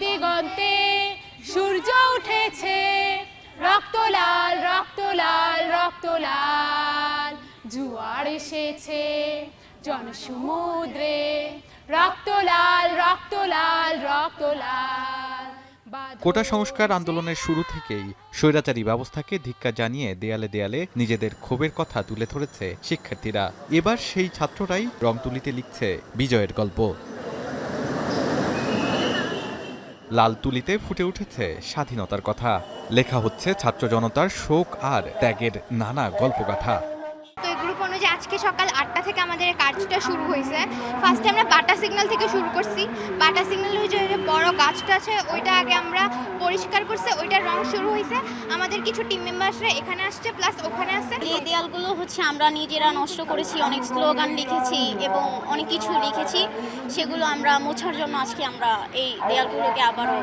দিগন্তে সূর্য উঠেছে, রক্ত লাল রক্ত লাল রক্ত লাল, জোয়ার এসেছে জনসমুদ্রে, রক্ত লাল রক্ত লাল রক্ত লাল। কোটা সংস্কার আন্দোলনের শুরু থেকেই স্বৈরাচারী ব্যবস্থাকে ধিক্কার জানিয়ে দেয়ালে দেয়ালে নিজেদের ক্ষোভের কথা তুলে ধরেছে শিক্ষার্থীরা। এবার সেই ছাত্ররাই রং তুলিতে লিখছে বিজয়ের গল্প। লাল তুলিতে ফুটে উঠেছে স্বাধীনতার কথা, লেখা হচ্ছে ছাত্র জনতার শোক আর ত্যাগের নানা গল্পগাথা। তো এই গ্রুপ অনুযায়ী আজকে সকাল 8টা থেকে আমাদের কাজটা শুরু হয়েছে। ফার্স্টে আমরা বাটা সিগন্যাল থেকে শুরু করছি। বাটা সিগন্যালের যে বড় গাছটা আছে ওইটা আগে আমরা পরিষ্কার করছি, ওইটার রং শুরু হয়েছে। আমাদের কিছু টিম মেম্বার্সরা এখানে আসছে, প্লাস ওখানে আসছে। এই দেয়ালগুলো আমরা নিজেরা নষ্ট করেছি, অনেক স্লোগান লিখেছি এবং অনেক কিছু লিখেছি, সেগুলো আমরা মোছার জন্য আজকে আমরা এই দেয়ালগুলোকে আবারও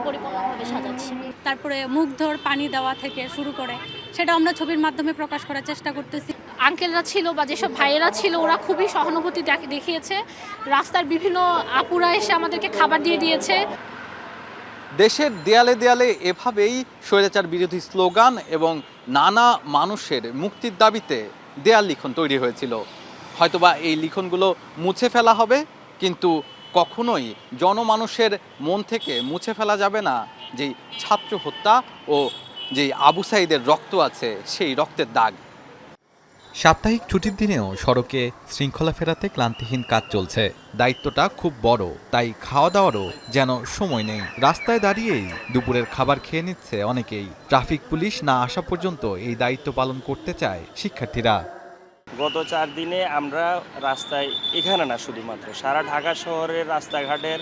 পরিপূর্ণভাবে সাজাচ্ছি। তারপরে মুগ্ধর পানি দেওয়া থেকে শুরু করে সেটা আমরা ছবির মাধ্যমে প্রকাশ করার চেষ্টা করতেছি। আঙ্কেলরা ছিল বা যেসব ভাইয়েরা ছিল ওরা খুবই সহানুভূতি দেখিয়েছে। রাস্তার বিভিন্ন আপুরা এসে আমাদেরকে খাবার দিয়ে দিয়েছে। দেশের দেয়ালে দেয়ালে এভাবেই স্বৈরাচার বিরোধী স্লোগান এবং নানা মানুষের মুক্তির দাবিতে দেয়াল লিখন তৈরি হয়েছিল। হয়তোবা এই লিখনগুলো মুছে ফেলা হবে, কিন্তু কখনোই জনমানুষের মন থেকে মুছে ফেলা যাবে না যেই ছাত্র হত্যা ও যেই আবু সাঈদের রক্ত আছে, সেই রক্তের দাগ। সাপ্তাহিক ছুটির দিনেও সড়কে শৃঙ্খলা ফেরাতে ক্লান্তিহীন কাজ চলছে। দায়িত্বটা খুব বড়, তাই খাওয়া দাওয়ারও যেন সময় নেই। রাস্তায় দাঁড়িয়েই দুপুরের খাবার খেয়ে নিচ্ছে অনেকেই। ট্রাফিক পুলিশ না আসা পর্যন্ত এই দায়িত্ব পালন করতে চায় শিক্ষার্থীরা। গত 4 দিনে আমরা রাস্তায়, এখানে না শুধুমাত্র সারা ঢাকা শহরের রাস্তাঘাটের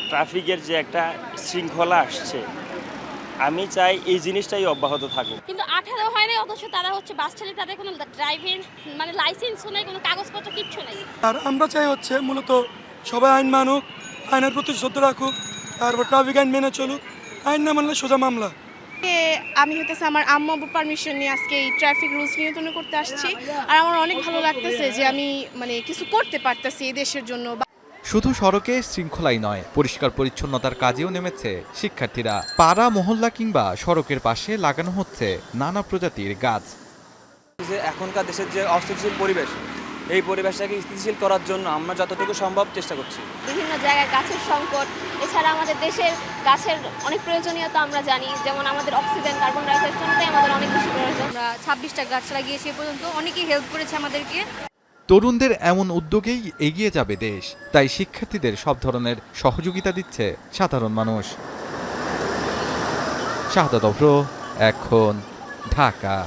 ট্রাফিকের যে একটা শৃঙ্খলা আসছে, আমি চাই এই জিনিসটাই অব্যাহত থাকুক। কিন্তু 18 হয়নি, অথচ তারা বাস চালিয়ে, তাদের কোনো ড্রাইভিং লাইসেন্সও নেই, কোনো কাগজপত্র কিচ্ছু নেই। আর আমরা চাই মূলত সবাই আইন মানুক, আইনের প্রতি শ্রদ্ধা রাখুক, তারপর ট্রাফিক আইন মেনে চলুক। আইন না মানলে সোজা মামলা। আমি আমার আম্মু আব্বুর পারমিশন নিয়ে আজকে এই ট্রাফিক রুলস নিয়ন্ত্রণ করতে আসছি। আর আমার অনেক ভালো লাগতেছে যে আমি কিছু করতে পারতেছি এই দেশের জন্য। শুধু সড়কে শৃঙ্খলাই নয়, পরিষ্কার পরিচ্ছন্নতার কাজেও নেমেছে শিক্ষার্থীরা। পাড়া মহল্লা কিংবা সড়কের পাশে লাগানো হচ্ছে নানা প্রজাতির গাছ। যে এখনকার দেশের যে অস্থিতিশীল পরিবেশ, এই পরিবেশটাকে স্থিতিশীল করার জন্য আমরা যতটুকু সম্ভব চেষ্টা করছি। বিভিন্ন জায়গায় গাছের সংকট, এছাড়া আমাদের দেশের গাছের অনেক প্রয়োজনীয়তা আমরা জানি, যেমন আমাদের অক্সিজেন, কার্বন ডাই অক্সাইড জন্যই আমাদের অনেক বেশি প্রয়োজন। আমরা 26টা গাছ লাগিয়েছি এ পর্যন্ত, অনেকেই হেল্প করেছে আমাদেরকে। তরুণদের এমন উদ্যোগেই এগিয়ে যাবে দেশ, তাই শিক্ষার্থীদের সব ধরনের সহযোগিতা দিচ্ছে সাধারণ মানুষ। শাহাদাত অভ্র, এখন, ঢাকা।